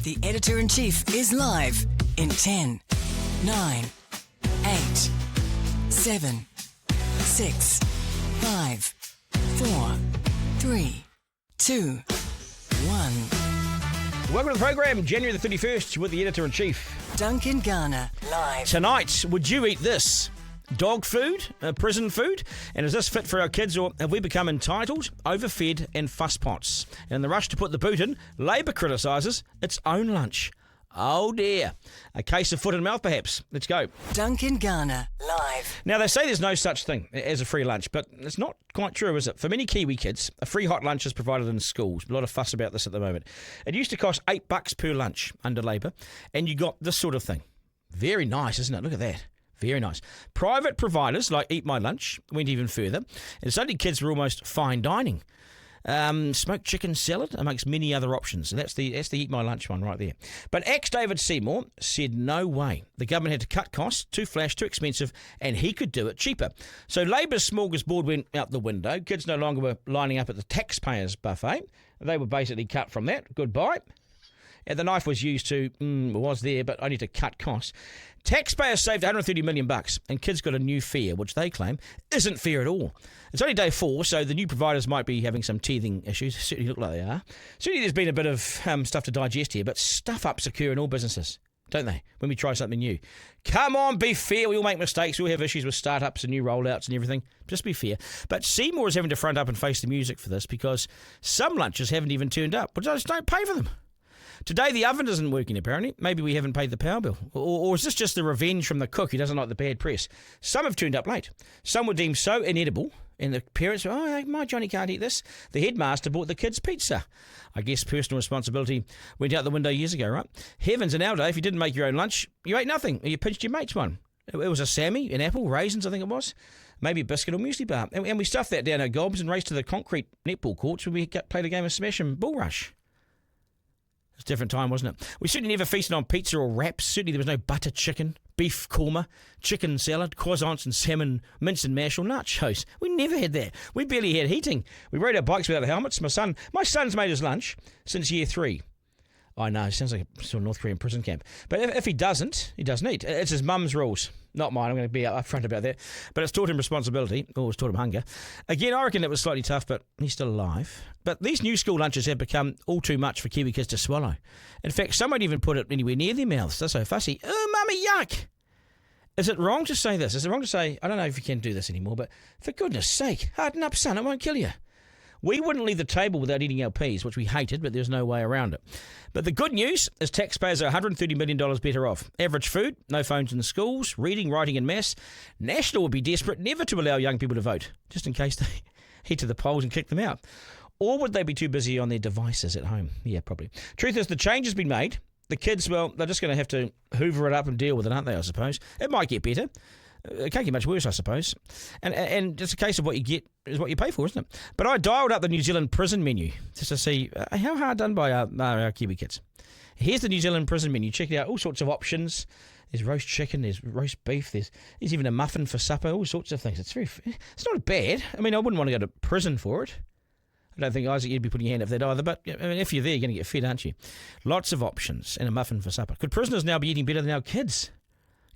The Editor-in-Chief is live in 10, 9, 8, 7, 6, 5, 4, 3, 2, 1. Welcome to the program, January the 31st, with the Editor-in-Chief. Duncan Garner, live. Tonight, would you eat this? Dog food? Prison food? And is this fit for our kids, or have we become entitled, overfed and fusspots? And in the rush to put the boot in, Labour criticises its own lunch. Oh dear. A case of foot and mouth, perhaps. Let's go. Duncan Garner, live. Now, they say there's no such thing as a free lunch, but it's not quite true, is it? For many Kiwi kids, a free hot lunch is provided in schools. A lot of fuss about this at the moment. It used to cost $8 per lunch under Labour, and you got this sort of thing. Very nice, isn't it? Look at that. Very nice. Private providers like Eat My Lunch went even further, and suddenly kids were almost fine dining. Smoked chicken salad amongst many other options. And that's the Eat My Lunch one right there. But ex-David Seymour said no way. The government had to cut costs, too flash, too expensive, and he could do it cheaper. So Labour's smorgasbord went out the window. Kids no longer were lining up at the taxpayers' buffet. They were basically cut from that. Goodbye. And the knife was used to, was there, but only to cut costs. Taxpayers saved $130 million, and kids got a new fare, which they claim isn't fair at all. It's only day 4, so the new providers might be having some teething issues. Certainly look like they are. Certainly there's been a bit of stuff to digest here, but stuff-ups occur in all businesses, don't they, when we try something new? Come on, be fair. We all make mistakes. We all have issues with startups and new rollouts and everything. Just be fair. But Seymour is having to front up and face the music for this because some lunches haven't even turned up, but I just don't pay for them. Today, the oven isn't working, apparently. Maybe we haven't paid the power bill. Or is this just the revenge from the cook who doesn't like the bad press? Some have turned up late. Some were deemed so inedible, and the parents were, my Johnny can't eat this. The headmaster bought the kids pizza. I guess personal responsibility went out the window years ago, right? Heavens, in our day, if you didn't make your own lunch, you ate nothing, or you pinched your mate's one. It was a Sammy, an apple, raisins, I think it was. Maybe a biscuit or muesli bar. And we stuffed that down our gobs and raced to the concrete netball courts when we played a game of smash and bull rush. It's a different time, wasn't it? We certainly never feasted on pizza or wraps. Certainly there was no butter chicken, beef korma, chicken salad, croissants and salmon, mince and mash or nachos. We never had that. We barely had heating. We rode our bikes without helmets. My son's made his lunch since year 3. I know, sounds like a sort of North Korean prison camp. But if he doesn't, he doesn't eat. It's his mum's rules, not mine. I'm going to be upfront about that. But it's taught him responsibility, or it's taught him hunger. Again, I reckon it was slightly tough, but he's still alive. But these new school lunches have become all too much for Kiwi kids to swallow. In fact, some won't even put it anywhere near their mouths. They're so fussy. Oh, mummy, yuck! Is it wrong to say this? Is it wrong to say, I don't know if you can do this anymore, but for goodness sake, harden up, son, it won't kill you. We wouldn't leave the table without eating our peas, which we hated, but there's no way around it. But the good news is taxpayers are $130 million better off. Average food, no phones in the schools, reading, writing en masse. National would be desperate never to allow young people to vote, just in case they head to the polls and kick them out. Or would they be too busy on their devices at home? Yeah, probably. Truth is, the change has been made. The kids, well, they're just going to have to hoover it up and deal with it, aren't they, I suppose? It might get better. It can't get much worse, I suppose. And it's a case of what you get is what you pay for, isn't it? But I dialed up the New Zealand prison menu just to see how hard done by our Kiwi kids. Here's the New Zealand prison menu. Check it out. All sorts of options. There's roast chicken. There's roast beef. There's even a muffin for supper. All sorts of things. It's not bad. I mean, I wouldn't want to go to prison for it. I don't think, Isaac, you'd be putting your hand up that either. But I mean, if you're there, you're going to get fed, aren't you? Lots of options and a muffin for supper. Could prisoners now be eating better than our kids?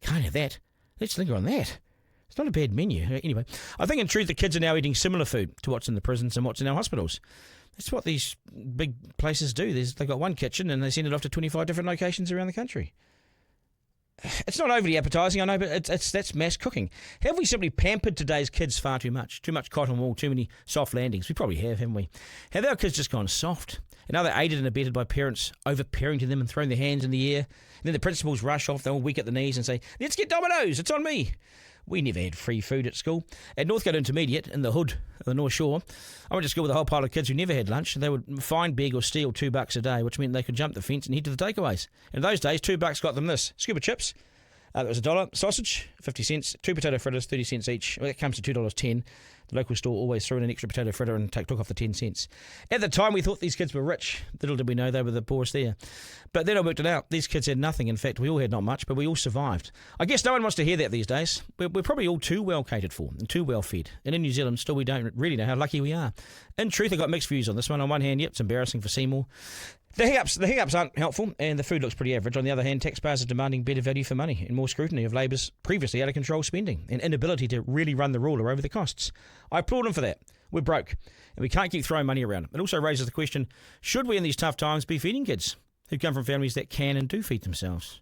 Can't have that. Let's linger on that. It's not a bad menu. Anyway, I think in truth the kids are now eating similar food to what's in the prisons and what's in our hospitals. That's what these big places do. They've got one kitchen and they send it off to 25 different locations around the country. It's not overly appetising, I know, but that's mass cooking. Have we simply pampered today's kids far too much? Too much cotton wool, too many soft landings? We probably have, haven't we? Have our kids just gone soft? And are they aided and abetted by parents over-parenting them and throwing their hands in the air? And then the principals rush off, they're all weak at the knees and say, let's get Domino's, it's on me. We never had free food at school. At Northcote Intermediate, in the hood of the North Shore, I went to school with a whole pile of kids who never had lunch. They would find, beg or steal $2 a day, which meant they could jump the fence and head to the takeaways. In those days, $2 got them this: scuba chips. That was $1. Sausage, 50 cents. 2 potato fritters, 30 cents each. Well, that comes to $2.10. The local store always threw in an extra potato fritter and took off the 10 cents. At the time, we thought these kids were rich. Little did we know they were the poorest there. But then I worked it out. These kids had nothing. In fact, we all had not much, but we all survived. I guess no one wants to hear that these days. We're probably all too well catered for and too well fed. And in New Zealand, still we don't really know how lucky we are. In truth, I got mixed views on this one. On one hand, yep, it's embarrassing for Seymour. The hiccups aren't helpful, and the food looks pretty average. On the other hand, taxpayers are demanding better value for money and more scrutiny of Labor's previously out-of-control spending and inability to really run the ruler over the costs. I applaud them for that. We're broke, and we can't keep throwing money around. It also raises the question, should we in these tough times be feeding kids who come from families that can and do feed themselves?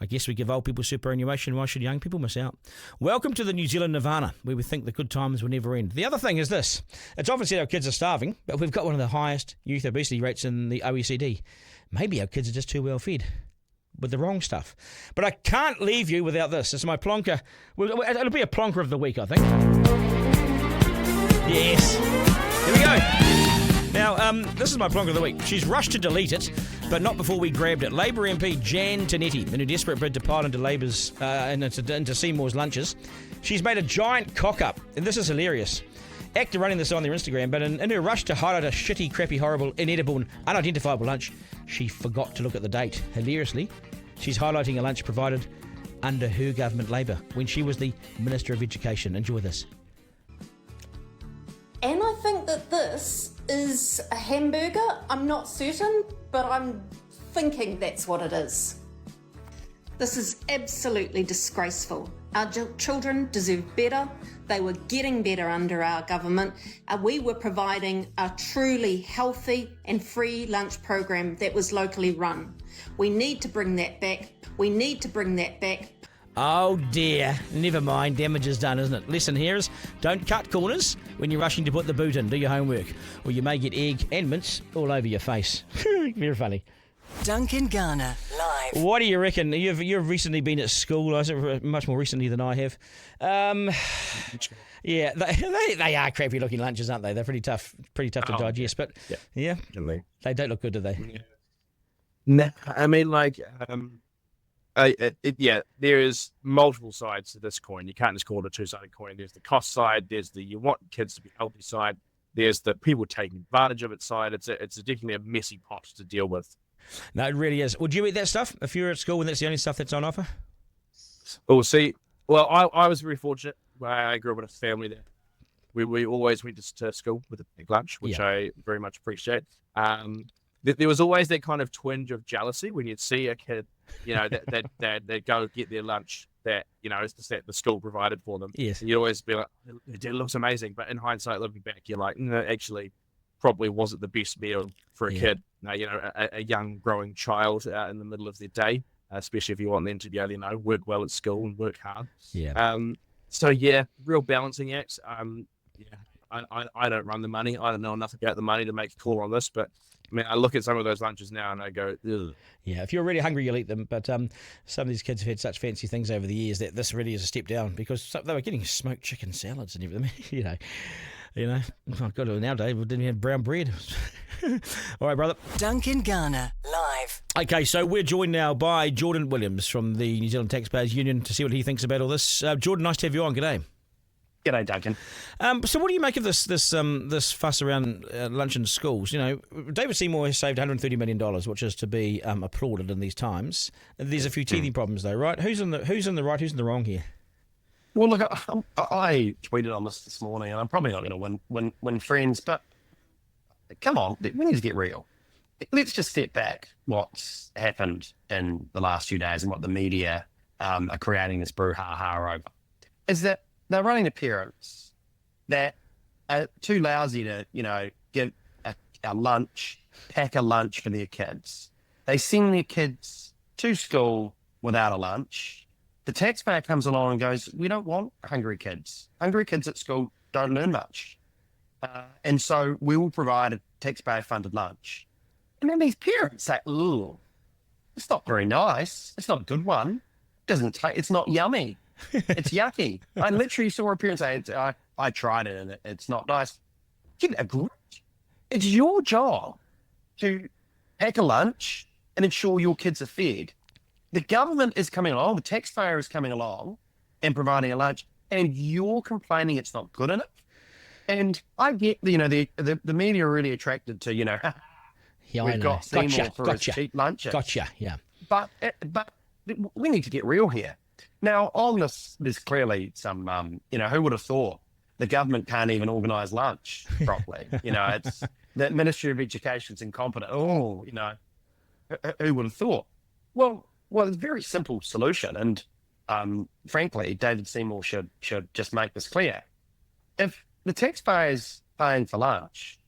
I guess we give old people superannuation. Why should young people miss out? Welcome to the New Zealand Nirvana, where we think the good times will never end. The other thing is this. It's often said our kids are starving, but we've got one of the highest youth obesity rates in the OECD. Maybe our kids are just too well fed with the wrong stuff. But I can't leave you without this. It's my plonker. It'll be a plonker of the week, I think. Yes. Here we go. Now, this is my plonker of the week. She's rushed to delete it, but not before we grabbed it. Labour MP Jan Tinetti, in a desperate bid to pile into Labour's into Seymour's lunches, she's made a giant cock-up, and this is hilarious. Actor running this on their Instagram, but in her rush to highlight a shitty, crappy, horrible, inedible, and unidentifiable lunch, she forgot to look at the date. Hilariously, she's highlighting a lunch provided under her government Labour when she was the Minister of Education. Enjoy this. And I think that this is a hamburger. I'm not certain, but I'm thinking that's what it is. This is absolutely disgraceful. Our children deserve better. They were getting better under our government. We were providing a truly healthy and free lunch program that was locally run. We need to bring that back. We need to bring that back. Oh dear, never mind, damage is done, isn't it? Lesson here is, don't cut corners when you're rushing to put the boot in. Do your homework, or you may get egg and mince all over your face. Very funny. Duncan Garner, live. What do you reckon? You've recently been at school, much more recently than I have. Yeah, they are crappy looking lunches, aren't they? They're pretty tough to digest, but yeah, they don't look good, do they? Yeah. No, I mean, like, there is multiple sides to this coin. You can't just call it a two-sided coin. There's the cost side. There's the you want kids to be healthy side. There's the people taking advantage of it side. It's definitely a messy pot to deal with. No, it really is. Would you eat that stuff if you were at school and that's the only stuff that's on offer? Oh, see, well, I was very fortunate. I grew up in a family that we always went to school with a big lunch, which I very much appreciate. There was always that kind of twinge of jealousy when you'd see a kid, that go get their lunch that, it's just that the school provided for them. Yes. And you'd always be like, it looks amazing. But in hindsight, looking back, you're like, no, actually, probably wasn't the best meal for a kid. A young growing child in the middle of their day, especially if you want them to be able to, work well at school and work hard. Yeah. So, real balancing act. I don't run the money. I don't know enough about the money to make a call on this, but I mean, I look at some of those lunches now and I go, ugh. Yeah, if you're really hungry, you'll eat them. But some of these kids have had such fancy things over the years that this really is a step down because they were getting smoked chicken salads and everything. Oh God, nowadays we didn't have brown bread. All right, brother. Duncan Garner, live. Okay, so we're joined now by Jordan Williams from the New Zealand Taxpayers Union to see what he thinks about all this. Jordan, nice to have you on. G'day. G'day, Duncan. So what do you make of this fuss around lunch in schools? David Seymour has saved $130 million, which is to be applauded in these times. There's a few teething problems, though, right? Who's in the right, who's in the wrong here? Well, look, I tweeted on this morning, and I'm probably not going to win friends, but come on, we need to get real. Let's just step back what's happened in the last few days and what the media are creating this brouhaha over. Is that they're running the parents that are too lousy to, give a lunch, pack a lunch for their kids. They send their kids to school without a lunch. The taxpayer comes along and goes, we don't want hungry kids. Hungry kids at school don't learn much. And so we will provide a taxpayer-funded lunch. And then these parents say, ooh, it's not very nice. It's not a good one. It's not yummy. It's yucky. I literally saw a parent say, I tried it and it's not nice. Get a grudge. It's your job to pack a lunch and ensure your kids are fed. The government is coming along, the taxpayer is coming along and providing a lunch, and you're complaining it's not good enough. And I get, the media are really attracted to, we've got Seymour for his cheap lunches. Gotcha, yeah. But we need to get real here. Now, on this, there's clearly some, who would have thought the government can't even organise lunch properly? the Ministry of Education's incompetent. Oh, who would have thought? Well, it's a very simple solution, and frankly, David Seymour should just make this clear. If the taxpayer is paying for lunch,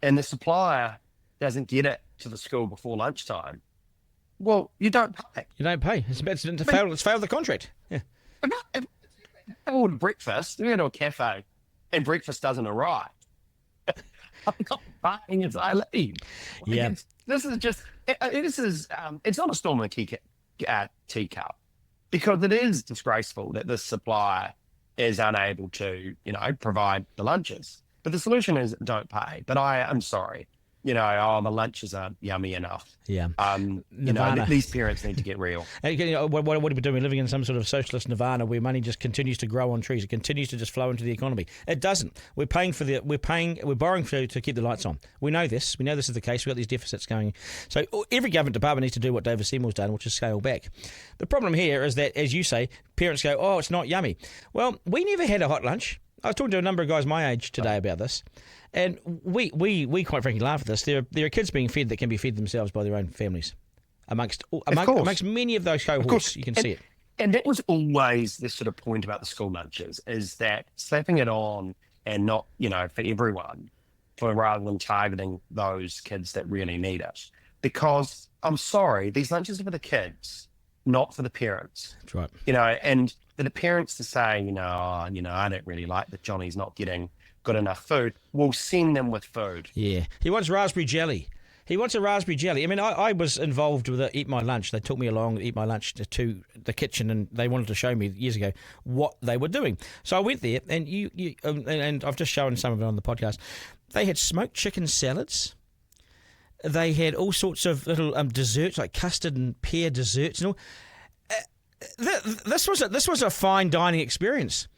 and the supplier doesn't get it to the school before lunchtime, well, you don't pay. You don't pay. It's failed the contract. Yeah. If I order breakfast, we go to a cafe, and breakfast doesn't arrive. I'm not buying as I leave. Yeah. This is just, it's not a storm in a teacup, because it is disgraceful that this supplier is unable to, provide the lunches. But the solution is don't pay. But I'm sorry. The lunches aren't yummy enough. Yeah. These parents need to get real. What are we doing? We're living in some sort of socialist nirvana where money just continues to grow on trees. It continues to just flow into the economy. It doesn't. We're borrowing to keep the lights on. We know this. We know this is the case. We've got these deficits going. So every government department needs to do what David Seymour's done, which is scale back. The problem here is that, as you say, parents go, oh, it's not yummy. Well, we never had a hot lunch. I was talking to a number of guys my age today about this. And we quite frankly laugh at this. There are kids being fed that can be fed themselves by their own families. Amongst many of those cohorts, you can see it. And that was always the sort of point about the school lunches, is that slapping it on and not, for everyone, rather than targeting those kids that really need it. Because I'm sorry, these lunches are for the kids, not for the parents. That's right. And for the parents to say, I don't really like that Johnny's not getting good enough food, we'll send them with food. Yeah. He wants raspberry jelly. He wants a raspberry jelly. I mean, I was involved with Eat My Lunch. They took me along to Eat My Lunch to the kitchen, and they wanted to show me years ago what they were doing. So I went there, and and I've just shown some of it on the podcast. They had smoked chicken salads. They had all sorts of little desserts, like custard and pear desserts and all. This was a fine dining experience.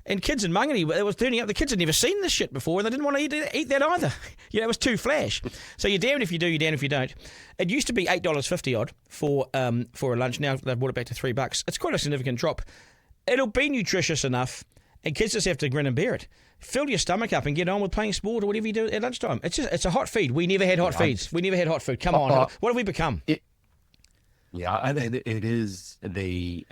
And kids in Mangere, it was turning up. The kids had never seen this shit before, and they didn't want to eat that either. It was too flash. So you're damned if you do, you're damned if you don't. It used to be $8.50 odd for a lunch. Now they've brought it back to $3. It's quite a significant drop. It'll be nutritious enough, and kids just have to grin and bear it. Fill your stomach up and get on with playing sport or whatever you do at lunchtime. It's a hot feed. We never had hot feeds. We never had hot food. Come on, what have we become? Yeah, it is the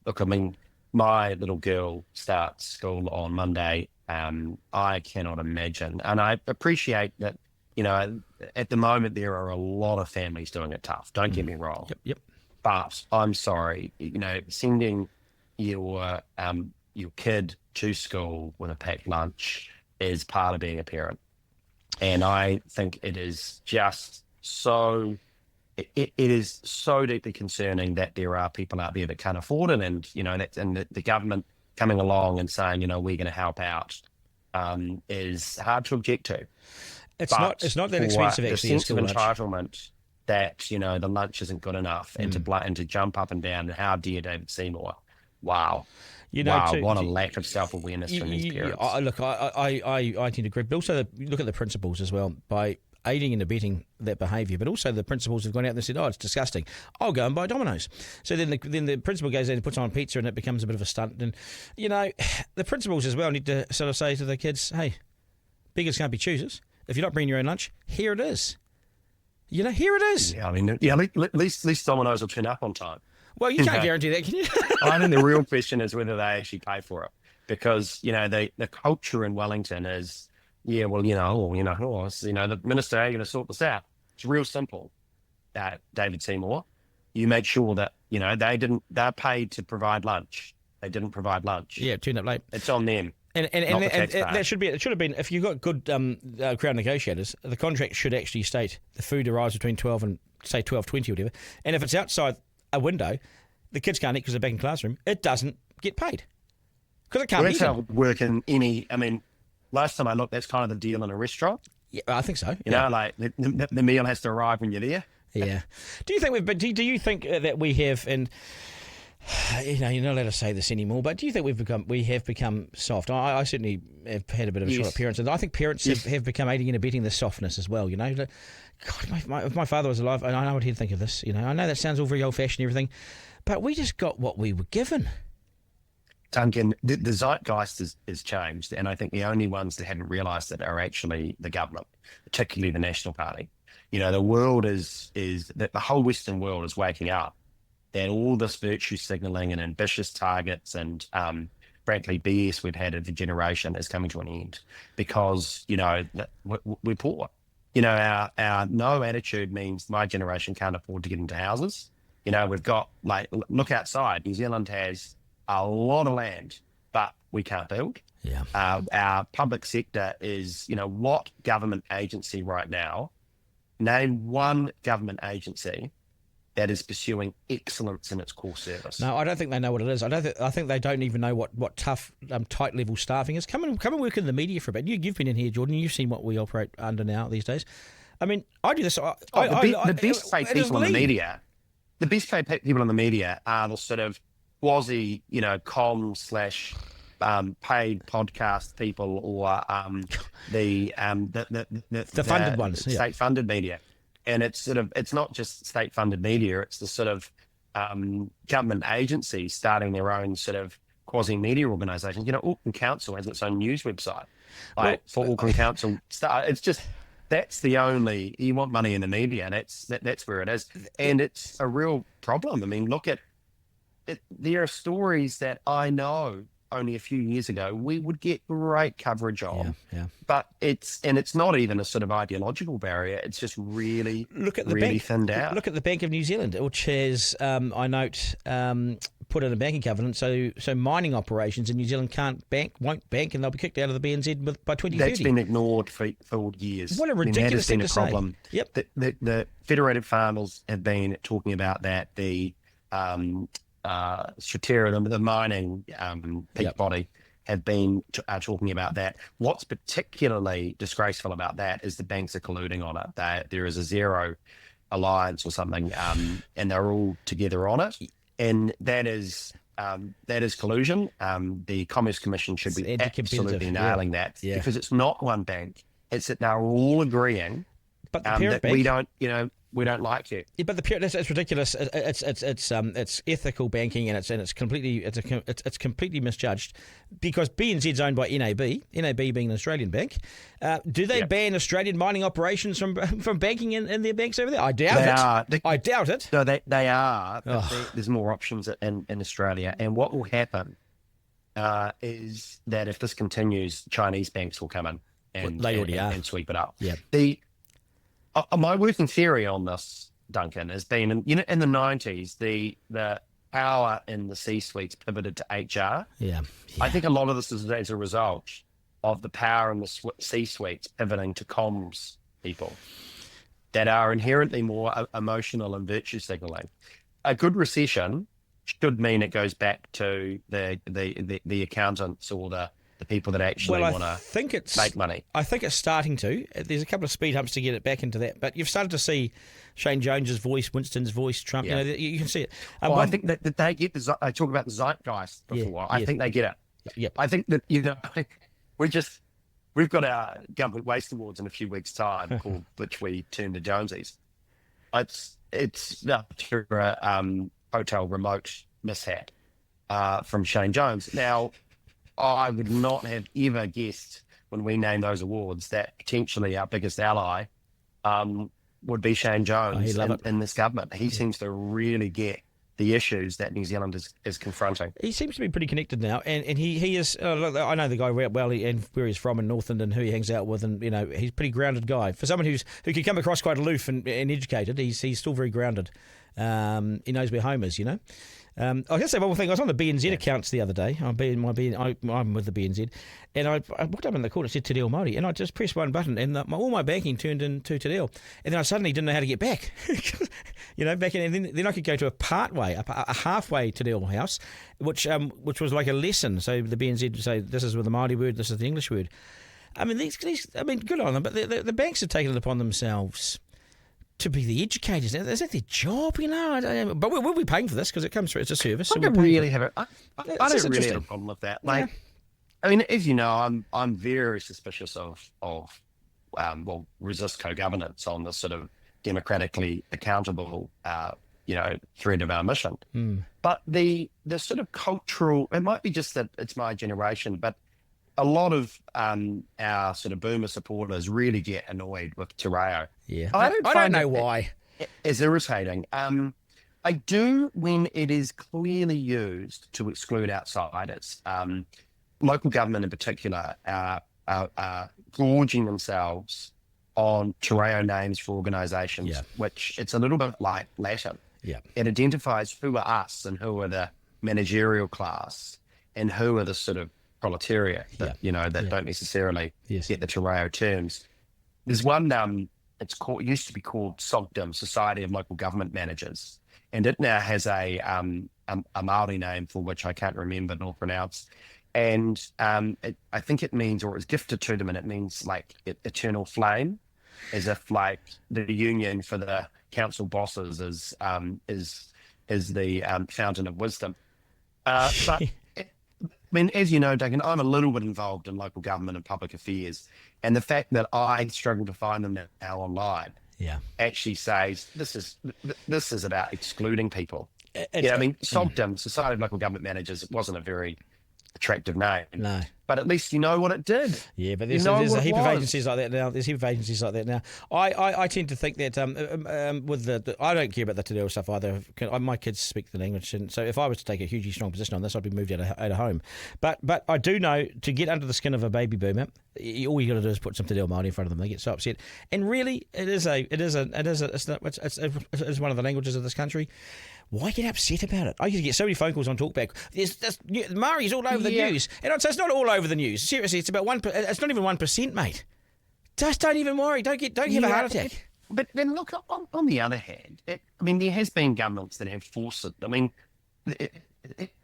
look. I mean, my little girl starts school on Monday. I cannot imagine, and I appreciate that. At the moment there are a lot of families doing it tough. Don't get me wrong. Yep. But I'm sorry. Sending your kid to school with a packed lunch is part of being a parent, and I think it is just so. It is so deeply concerning that there are people out there that can't afford it, and the government coming along and saying, we're going to help out, is hard to object to. It's not that expensive actually. The sense of entitlement that the lunch isn't good enough, and to jump up and down, and how dare David Seymour? Wow. What a lack of self-awareness from these parents. Look, I tend to agree, but also look at the principals as well. By aiding and abetting that behaviour, but also the principals have gone out and said, oh, it's disgusting, I'll go and buy Domino's. So then the principal goes in and puts on pizza, and it becomes a bit of a stunt. And the principals as well need to sort of say to the kids, hey, beggars can't be choosers. If you're not bringing your own lunch, here it is. Here it is. Yeah, I mean, at least Domino's will turn up on time. Well, you can't guarantee that, can you? I think the real question is whether they actually pay for it, because the culture in Wellington is, the minister, are you going to sort this out? It's real simple. David Seymour, you make sure that they're paid to provide lunch. They didn't provide lunch. Yeah, turned up late. It's on them. And that should be. It should have been. If you've got good crowd negotiators, the contract should actually state the food arrives between 12 and say 12:20 or whatever. And if it's outside a window, the kids can't eat because they're back in the classroom. It doesn't get paid because it can't. That's how it would work in any. I mean, last time I looked, that's kind of the deal in a restaurant. Yeah, I think so. Like the meal has to arrive when you're there. Yeah. Do you think do you think that we have, and you're not allowed to say this anymore, but do you think we have become soft? I certainly have had a bit of a shot at parents, and I think parents have become aiding and abetting the softness as well. God, if my father was alive, I know what he'd think of this. I know that sounds all very old fashioned and everything, but we just got what we were given. Duncan, the zeitgeist is changed, and I think the only ones that hadn't realised it are actually the government, particularly the National Party. The world is that the whole Western world is waking up, that all this virtue signalling and ambitious targets and frankly BS we've had as a generation is coming to an end, because we're poor. Our no attitude means my generation can't afford to get into houses. We've got, look outside. New Zealand has a lot of land, but we can't build. Yeah. Our public sector is, what government agency right now, name one government agency that is pursuing excellence in its core service. No, I don't think they know what it is. I think they don't even know what tough, tight level staffing is. Come and work in the media for a bit. You've been in here, Jordan. You've seen what we operate under now these days. I mean, I do this. The best paid people in the media. The best paid people in the media are the sort of quasi, com / paid podcast people, or the funded ones, state funded media. And it's not just state funded media, it's the sort of government agencies starting their own sort of quasi media organisations. Auckland Council has its own news website. For Auckland Council, it's just, that's the only, you want money in the media, that's where it is. And it's a real problem. I mean, look at it, there are stories that I know only a few years ago we would get great coverage on, but it's not even a sort of ideological barrier. It's just really thinned out. Look at the Bank of New Zealand, which has, I note, put in a banking covenant, so mining operations in New Zealand won't bank, and they'll be kicked out of the BNZ by 2030. That's been ignored for years. What a ridiculous thing to say. Problem. Yep. The Federated Farmers have been talking about that. The Shutera, the mining peak body, have been talking about that. What's particularly disgraceful about that is the banks are colluding on it. There is a zero alliance or something, and they're all together on it, and that is collusion. The Commerce Commission should be absolutely nailing that, because it's not one bank. It's that they're all agreeing that we don't like you. Yeah, but it's ridiculous. It's ethical banking, and it's completely misjudged, because BNZ's owned by NAB. NAB being an Australian bank. Do they ban Australian mining operations from banking in their banks over there? I doubt it. I doubt it. No, they are. But there's more options in Australia, and what will happen is that if this continues, Chinese banks will come in and sweep it up. Yeah. My working theory on this, Duncan, has been, in the 90s, the power in the C-suites pivoted to HR. Yeah. I think a lot of this is as a result of the power in the C-suites pivoting to comms people that are inherently more emotional and virtue signalling. A good recession should mean it goes back to the accountants or the people that actually want to make money. I think it's starting to. There's a couple of speed humps to get it back into that, but you've started to see Shane Jones's voice, Winston's voice, Trump. Yeah. You can see it. I think that they get I talked about the zeitgeist before. I think they get it. Yep. I think that we've got our Government Waste Awards in a few weeks' time, called which we turn to Jonesies. It's after a hotel remote mishap from Shane Jones. Now, I would not have ever guessed when we named those awards that potentially our biggest ally would be Shane Jones in this government. He seems to really get the issues that New Zealand is confronting. He seems to be pretty connected now, and he is. Look, I know the guy well, and where he's from in Northland, and who he hangs out with, and he's a pretty grounded guy. For someone who can come across quite aloof and educated, he's still very grounded. He knows where home is, I was going to say one more thing. I was on the BNZ accounts the other day. I'm with the BNZ, and I walked up in the corner. It said Te Reo Māori, and I just pressed one button, and all my banking turned into Te Reo, and then I suddenly didn't know how to get back. Back in, and then I could go to a halfway Te Reo house, which was like a lesson. So the BNZ would say, this is with the Māori word, this is the English word. I mean, these good on them, but the banks have taken it upon themselves to be the educators. Is that their job, But we'll be paying for this because it comes through. It's a service. I don't really have a problem with that. I mean, as you know, I'm very suspicious of resist co-governance on the sort of democratically accountable thread of our mission. But the sort of cultural, it might be just that it's my generation, but a lot of our sort of boomer supporters really get annoyed with te reo. Yeah, I don't know why. It's irritating. I do when it is clearly used to exclude outsiders. Local government in particular are gorging themselves on te reo names for organisations, which it's a little bit like Latin. Yeah. It identifies who are us and who are the managerial class and who are the sort of proletariat that, that don't necessarily get the te reo terms. There's one, it used to be called SOGDM, Society of Local Government Managers, and it now has a Māori name for which I can't remember nor pronounce. And I think it means, or it's gifted to them, and it means like eternal flame, as if like the union for the council bosses is the fountain of wisdom. But I mean, as you know, Duncan, I'm a little bit involved in local government and public affairs, and the fact that I struggle to find them now online, actually says this is about excluding people. I mean, SOGDM, Society of Local Government Managers, it wasn't a very attractive name. No. But at least you know what it did. Yeah, but there's a heap of agencies like that now. There's a heap of agencies like that now. I tend to think that with the I don't care about the te reo stuff either. My kids speak the language, and so if I was to take a hugely strong position on this, I'd be moved out of home. But I do know, to get under the skin of a baby boomer, all you got to do is put some te reo Māori in front of them. They get so upset. And really, it's one of the languages of this country. Why get upset about it? I used to get so many phone calls on Talkback. Māori's all over the news, and I'd say it's not all over the news. Seriously, it's about 1%. It's not even 1%, mate. Just don't even worry. Don't have a heart attack. But then look, on the other hand, there has been governments that have forced it. I mean,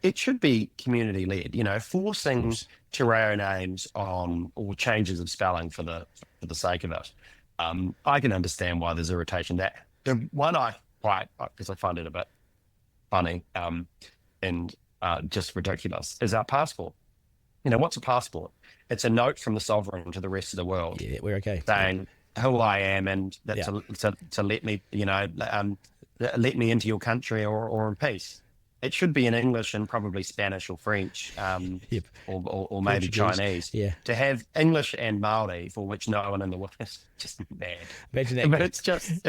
it should be community led. Forcing te reo names on or changes of spelling for the sake of it. I can understand why there's irritation. That the one because I find it a bit funny and just ridiculous, is our passport. What's a passport? It's a note from the sovereign to the rest of the world. Yeah, we're okay. Saying who I am and that to let me, let me into your country or in peace. It should be in English and probably Spanish or French, or maybe Chinese. Yeah. To have English and Māori, for which no one in the world is just mad. Imagine that. But it's just,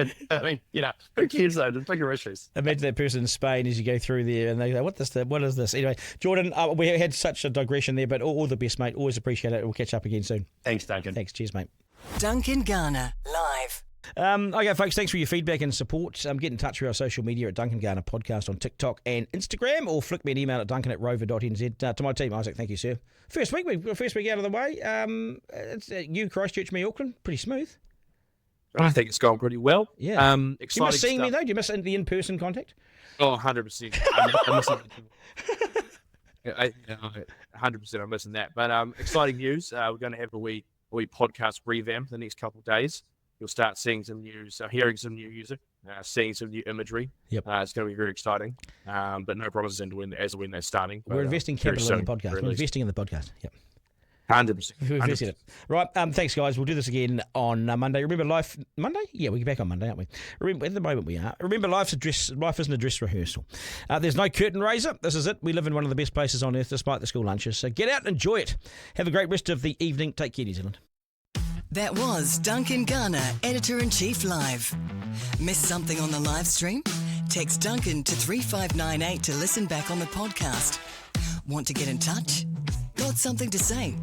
who cares though? There's bigger issues. Imagine that person in Spain as you go through there and they go, what is this? Anyway, Jordan, we had such a digression there, but all the best, mate. Always appreciate it. We'll catch up again soon. Thanks, Duncan. Thanks. Cheers, mate. Duncan Garner, live. Okay, folks, thanks for your feedback and support. Get in touch through our social media at Duncan Garner Podcast on TikTok and Instagram, or flick me an email at duncan@rover.nz. To my team, Isaac, thank you, sir. First week out of the way. It's you, Christchurch, me, Auckland. Pretty smooth. I think it's gone pretty well. Yeah. Exciting. Do you miss seeing stuff. me, though? Do you miss the in-person contact? Oh, 100%. I'm missing 100%. I'm missing that. But exciting news. We're going to have a wee podcast revamp the next couple of days. You'll start seeing some news, hearing some new music, seeing some new imagery. Yep. It's going to be very exciting. But no promises as to when they're starting. We're investing capital in the podcast. We're investing in the podcast. Yep. 100%. We've invested it. Right. Thanks, guys. We'll do this again on Monday. Remember, life Monday? Yeah, we'll get back on Monday, aren't we? Remember, at the moment we are. Remember, life isn't a dress rehearsal. There's no curtain raiser. This is it. We live in one of the best places on earth, despite the school lunches. So get out and enjoy it. Have a great rest of the evening. Take care, New Zealand. That was Duncan Garner, Editor-in-Chief Live. Missed something on the live stream? Text Duncan to 3598 to listen back on the podcast. Want to get in touch? Got something to say?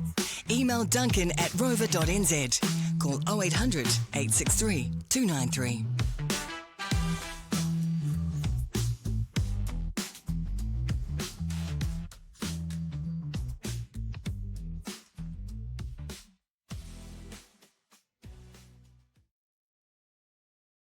Email Duncan@rover.nz. Call 0800 863 293.